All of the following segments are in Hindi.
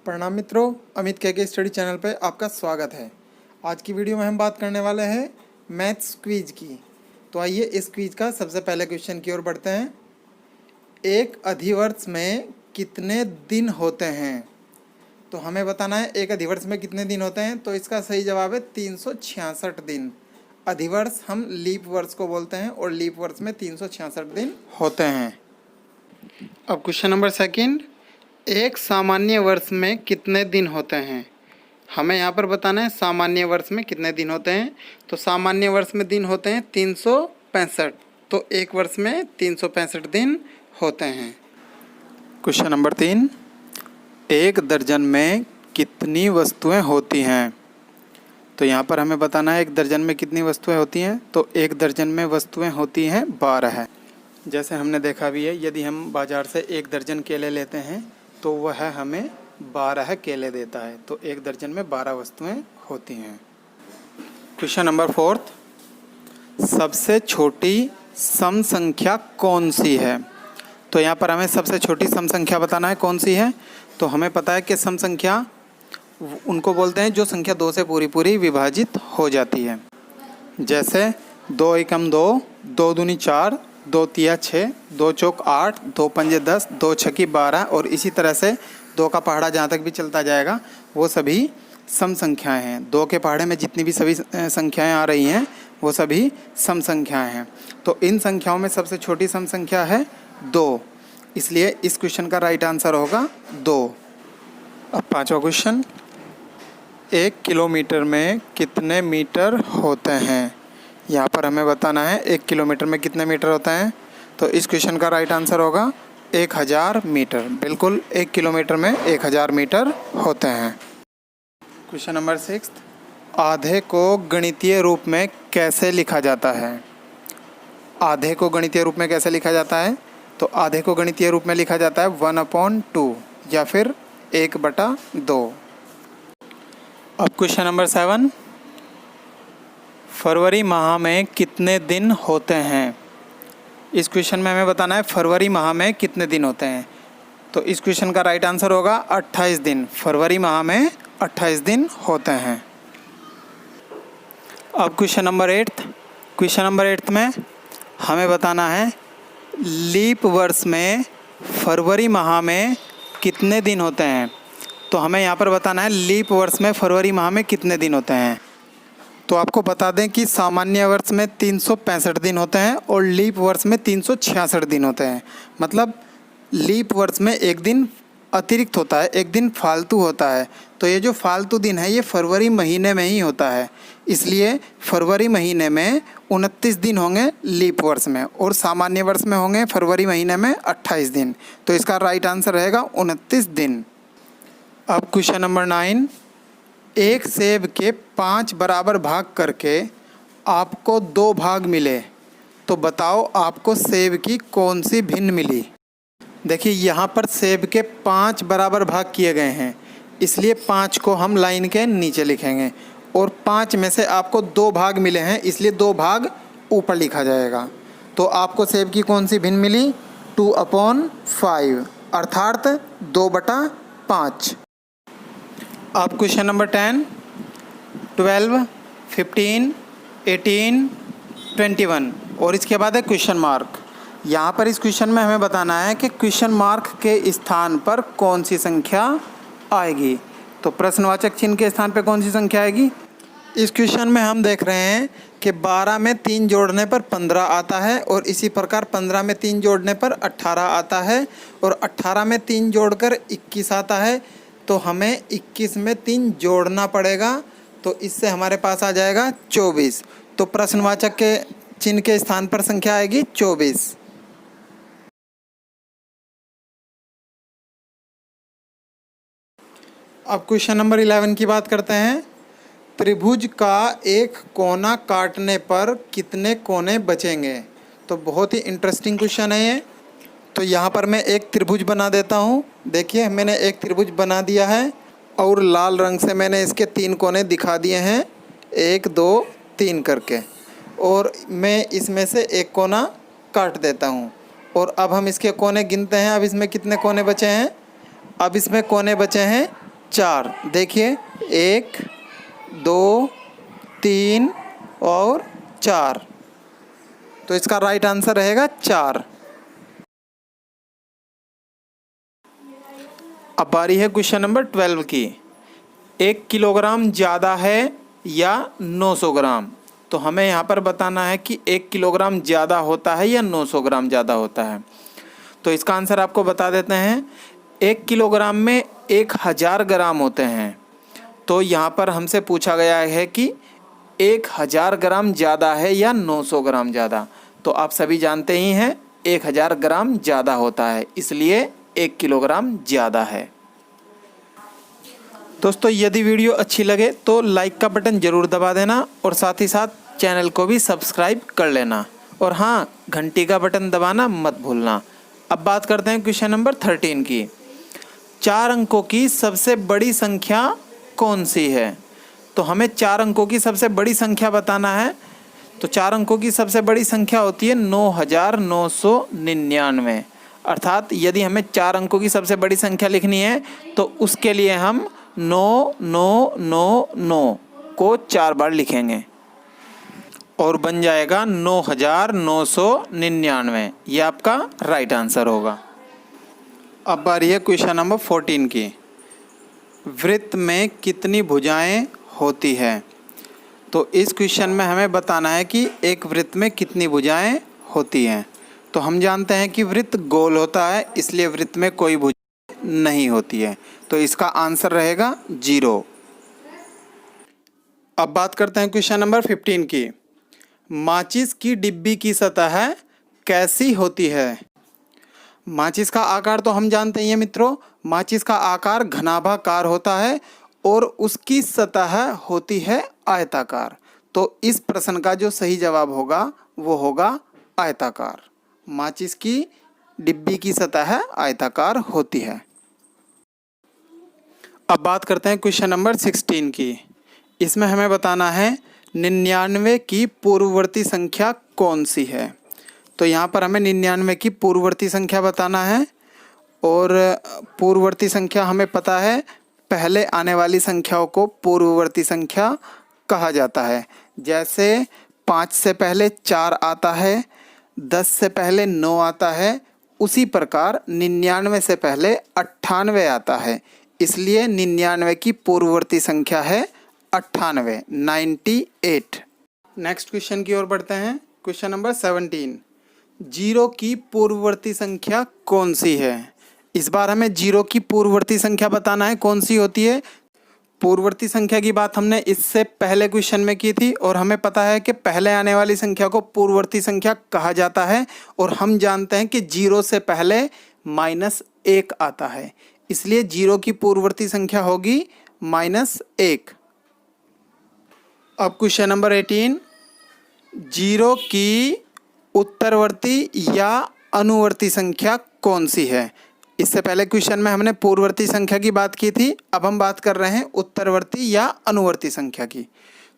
प्रणाम मित्रों, अमित के स्टडी चैनल पर आपका स्वागत है। आज की वीडियो में हम बात करने वाले हैं मैथ्स क्विज की। तो आइए इस क्विज का सबसे पहले क्वेश्चन की ओर बढ़ते हैं। एक अधिवर्ष में कितने दिन होते हैं? तो हमें बताना है एक अधिवर्ष में कितने दिन होते हैं। तो इसका सही जवाब है 366 दिन। अधिवर्ष हम लीप वर्ष को बोलते हैं और लीप वर्ष में 366 दिन होते हैं। अब क्वेश्चन नंबर सेकंड, एक सामान्य वर्ष में कितने दिन होते हैं? हमें यहाँ पर बताना है सामान्य वर्ष में कितने दिन होते हैं। तो सामान्य वर्ष में दिन होते हैं 365। तो एक वर्ष में 365 दिन होते हैं। क्वेश्चन नंबर 3, एक दर्जन में कितनी वस्तुएं होती हैं? तो यहाँ पर हमें बताना है एक दर्जन में कितनी वस्तुएं होती हैं। तो एक दर्जन में वस्तुएं होती हैं 12। जैसे हमने देखा भी है, यदि हम बाज़ार से एक दर्जन केले लेते हैं तो वह हमें 12 केले देता है। तो एक दर्जन में 12 वस्तुएं होती हैं। क्वेश्चन नंबर 4, सबसे छोटी सम संख्या कौन सी है? तो यहाँ पर हमें सबसे छोटी सम संख्या बताना है कौन सी है। तो हमें पता है कि सम संख्या उनको बोलते हैं जो संख्या 2 से पूरी पूरी विभाजित हो जाती है। जैसे 2 एकम 2, 2 दूनी 4, 2 तिया 6, 2 चौक 8, 2 पंजे 10, 2 छक्की 12 और इसी तरह से 2 का पहाड़ा जहाँ तक भी चलता जाएगा वो सभी सम संख्याएं हैं। 2 के पहाड़े में जितनी भी सभी संख्याएं आ रही हैं वो सभी सम संख्याएं हैं। तो इन संख्याओं में सबसे छोटी सम संख्या है 2, इसलिए इस क्वेश्चन का राइट आंसर होगा 2। अब पांचवा क्वेश्चन, 1 किलोमीटर में कितने मीटर होते हैं? यहाँ पर हमें बताना है 1 किलोमीटर में कितने मीटर होते हैं। तो इस क्वेश्चन का राइट आंसर होगा 1000 मीटर। बिल्कुल 1 किलोमीटर में 1000 मीटर होते हैं। क्वेश्चन नंबर 6, आधे को गणितीय रूप में कैसे लिखा जाता है? आधे को गणितीय रूप में कैसे लिखा जाता है? तो आधे को गणितीय रूप में लिखा जाता है 1/2 या फिर 1/2। अब क्वेश्चन नंबर 7, फरवरी माह में कितने दिन होते हैं? इस क्वेश्चन में हमें बताना है फरवरी माह में कितने दिन होते हैं। तो इस क्वेश्चन का राइट आंसर होगा 28 दिन। फरवरी माह में 28 दिन होते हैं। अब क्वेश्चन नंबर 8 में हमें बताना है लीप वर्ष में फरवरी माह में कितने दिन होते हैं। तो हमें यहाँ पर बताना है लीप वर्ष में फरवरी माह में कितने दिन होते हैं। तो आपको बता दें कि सामान्य वर्ष में 365 दिन होते हैं और लीप वर्ष में 366 दिन होते हैं। मतलब लीप वर्ष में एक दिन अतिरिक्त होता है, एक दिन फालतू होता है। तो ये जो फालतू दिन है ये फरवरी महीने में ही होता है, इसलिए फरवरी महीने में 29 दिन होंगे लीप वर्ष में और सामान्य वर्ष में होंगे फरवरी महीने में 28 दिन। तो इसका राइट आंसर रहेगा 29 दिन। अब क्वेश्चन नंबर 9, एक सेब के 5 बराबर भाग करके आपको 2 भाग मिले, तो बताओ आपको सेब की कौन सी भिन्न मिली? देखिए यहाँ पर सेब के 5 बराबर भाग किए गए हैं, इसलिए 5 को हम लाइन के नीचे लिखेंगे और 5 में से आपको 2 भाग मिले हैं, इसलिए 2 भाग ऊपर लिखा जाएगा। तो आपको सेब की कौन सी भिन्न मिली? 2/5 अर्थात 2/5। अब क्वेश्चन नंबर 10, 12, 15, 18, 21 और इसके बाद है क्वेश्चन मार्क। यहाँ पर इस क्वेश्चन में हमें बताना है कि क्वेश्चन मार्क के स्थान पर कौन सी संख्या आएगी। तो प्रश्नवाचक चिन्ह के स्थान पर कौन सी संख्या आएगी? इस क्वेश्चन में हम देख रहे हैं कि 12 में 3 जोड़ने पर 15 आता है और इसी प्रकार 15 में 3 जोड़ने पर 18 आता है और 18 में 3 जोड़कर 21 आता है। तो हमें 21 में 3 जोड़ना पड़ेगा, तो इससे हमारे पास आ जाएगा 24। तो प्रश्नवाचक के चिन्ह के स्थान पर संख्या आएगी 24। अब क्वेश्चन नंबर 11 की बात करते हैं। त्रिभुज का एक कोना काटने पर कितने कोने बचेंगे? तो बहुत ही इंटरेस्टिंग क्वेश्चन है ये। तो यहाँ पर मैं एक त्रिभुज बना देता हूँ। देखिए मैंने एक त्रिभुज बना दिया है और लाल रंग से मैंने इसके 3 कोने दिखा दिए हैं, 1 2 3 करके, और मैं इसमें से एक कोना काट देता हूँ। और अब हम इसके कोने गिनते हैं। अब इसमें कितने कोने बचे हैं? अब इसमें कोने बचे हैं 4। देखिए 1 2 3 और 4, तो इसका राइट आंसर रहेगा 4। अब बारी है क्वेश्चन नंबर 12 की। 1 किलोग्राम ज़्यादा है या 900 ग्राम? तो हमें यहाँ पर बताना है कि 1 किलोग्राम ज़्यादा होता है या 900 ग्राम ज़्यादा होता है। तो इसका आंसर आपको बता देते हैं। 1 किलोग्राम में 1000 ग्राम होते हैं। तो यहाँ पर हमसे पूछा गया है कि 1000 ग्राम ज़्यादा है या 900 ग्राम ज़्यादा। तो आप सभी जानते ही हैं 1000 ग्राम ज़्यादा होता है, इसलिए 1 किलोग्राम ज़्यादा है। दोस्तों यदि वीडियो अच्छी लगे तो लाइक का बटन ज़रूर दबा देना और साथ ही साथ चैनल को भी सब्सक्राइब कर लेना, और हाँ, घंटी का बटन दबाना मत भूलना। अब बात करते हैं क्वेश्चन नंबर 13 की। 4 अंकों की सबसे बड़ी संख्या कौन सी है? तो हमें 4 अंकों की सबसे बड़ी संख्या बताना है। तो 4 अंकों की सबसे बड़ी संख्या होती है 9999। अर्थात यदि हमें 4 अंकों की सबसे बड़ी संख्या लिखनी है तो उसके लिए हम 9999 को 4 बार लिखेंगे और बन जाएगा 9999। ये आपका राइट आंसर होगा। अब बारी है क्वेश्चन नंबर 14 की। वृत्त में कितनी भुजाएं होती है? तो इस क्वेश्चन में हमें बताना है कि एक वृत्त में कितनी भुजाएं होती हैं। तो हम जानते हैं कि वृत्त गोल होता है, इसलिए वृत्त में कोई भुजा नहीं होती है। तो इसका आंसर रहेगा 0। अब बात करते हैं क्वेश्चन नंबर 15 की। माचिस की डिब्बी की सतह कैसी होती है? माचिस का आकार तो हम जानते ही हैं मित्रों। माचिस का आकार घनाभाकार होता है और उसकी सतह होती है आयताकार। तो इस प्रश्न का जो सही जवाब होगा वो होगा आयताकार। माचिस की डिब्बी की सतह आयताकार होती है। अब बात करते हैं क्वेश्चन नंबर 16 की। इसमें हमें बताना है 99 की पूर्ववर्ती संख्या कौन सी है? तो यहाँ पर हमें 99 की पूर्ववर्ती संख्या बताना है, और पूर्ववर्ती संख्या हमें पता है पहले आने वाली संख्याओं को पूर्ववर्ती संख्या कहा जाता है। जैसे 5 से पहले 4 आता है, 10 से पहले 9 आता है, उसी प्रकार 99 से पहले 98 आता है। इसलिए 99 की पूर्ववर्ती संख्या है 98, 98। नेक्स्ट क्वेश्चन की ओर बढ़ते हैं। Question number 17। 0 की पूर्ववर्ती संख्या कौन सी है? इस बार हमें 0 की पूर्ववर्ती संख्या बताना है कौन सी होती है। पूर्ववर्ती संख्या की बात हमने इससे पहले क्वेश्चन में की थी, और हमें पता है कि पहले आने वाली संख्या को पूर्ववर्ती संख्या कहा जाता है, और हम जानते हैं कि 0 से पहले -1 आता है, इसलिए 0 की पूर्ववर्ती संख्या होगी -1। अब क्वेश्चन नंबर 18। 0 की उत्तरवर्ती या अनुवर्ती संख्या कौन सी है? इससे पहले क्वेश्चन में हमने पूर्ववर्ती संख्या की बात की थी, अब हम बात कर रहे हैं उत्तरवर्ती या अनुवर्ती संख्या की।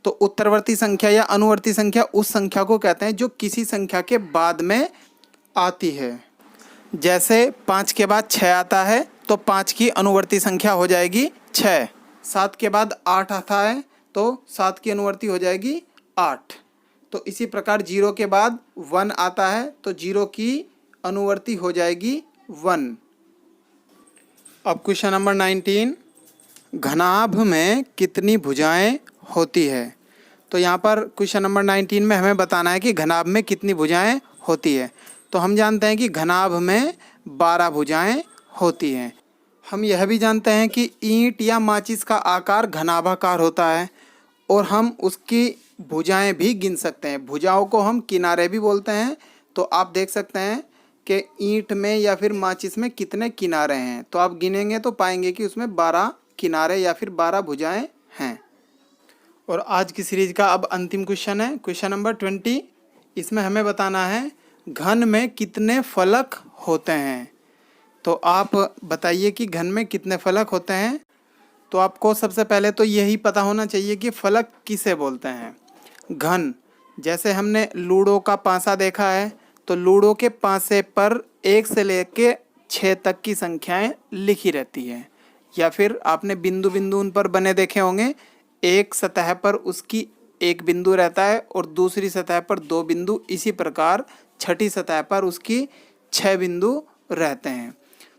तो उत्तरवर्ती संख्या या अनुवर्ती संख्या उस संख्या को कहते हैं जो किसी संख्या के बाद में आती है। जैसे 5 के बाद 6 आता है तो 5 की अनुवर्ती संख्या हो जाएगी 6। 7 के बाद 8 आता है तो 7 की अनुवर्ती हो जाएगी 8। तो इसी प्रकार 0 के बाद 1 आता है तो 0 की अनुवर्ती हो जाएगी 1। अब क्वेश्चन नंबर 19। घनाभ में कितनी भुजाएं होती है? तो यहाँ पर क्वेश्चन नंबर 19 में हमें बताना है कि घनाभ में कितनी भुजाएं होती है। तो हम जानते हैं कि घनाभ में 12 भुजाएं होती हैं। हम यह भी जानते हैं कि ईंट या माचिस का आकार घनाभाकार होता है, और हम उसकी भुजाएं भी गिन सकते हैं। भुजाओं को हम किनारे भी बोलते हैं। तो आप देख सकते हैं कि ईंट में या फिर माचिस में कितने किनारे हैं, तो आप गिनेंगे तो पाएंगे कि उसमें 12 किनारे या फिर 12 भुजाएं हैं। और आज की सीरीज का अब अंतिम क्वेश्चन है, क्वेश्चन नंबर 20। इसमें हमें बताना है घन में कितने फलक होते हैं। तो आप बताइए कि घन में कितने फलक होते हैं। तो आपको सबसे पहले तो यही पता होना चाहिए कि फलक किसे बोलते हैं। घन, जैसे हमने लूडो का पासा देखा है, तो लूडो के पासे पर 1 से लेके 6 तक की संख्याएं लिखी रहती हैं। या फिर आपने बिंदु बिंदु उन पर बने देखे होंगे। एक सतह पर उसकी एक बिंदु रहता है और दूसरी सतह पर 2 बिंदु, इसी प्रकार छठी सतह पर उसकी 6 बिंदु रहते हैं।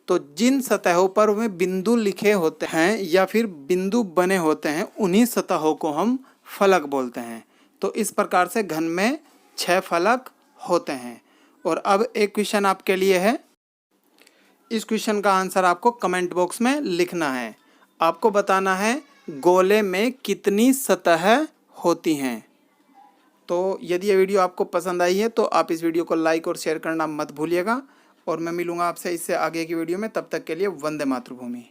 तो जिन सतहों पर वे बिंदु लिखे होते हैं या फिर बिंदु बने होते हैं, उन्हीं सतहों को हम फलक बोलते हैं। तो इस प्रकार से घन में 6 फलक होते हैं। और अब एक क्वेश्चन आपके लिए है। इस क्वेश्चन का आंसर आपको कमेंट बॉक्स में लिखना है। आपको बताना है गोले में कितनी सतह होती हैं। तो यदि ये वीडियो आपको पसंद आई है तो आप इस वीडियो को लाइक और शेयर करना मत भूलिएगा। और मैं मिलूंगा आपसे इससे आगे की वीडियो में। तब तक के लिए वंदे मातृभूमि।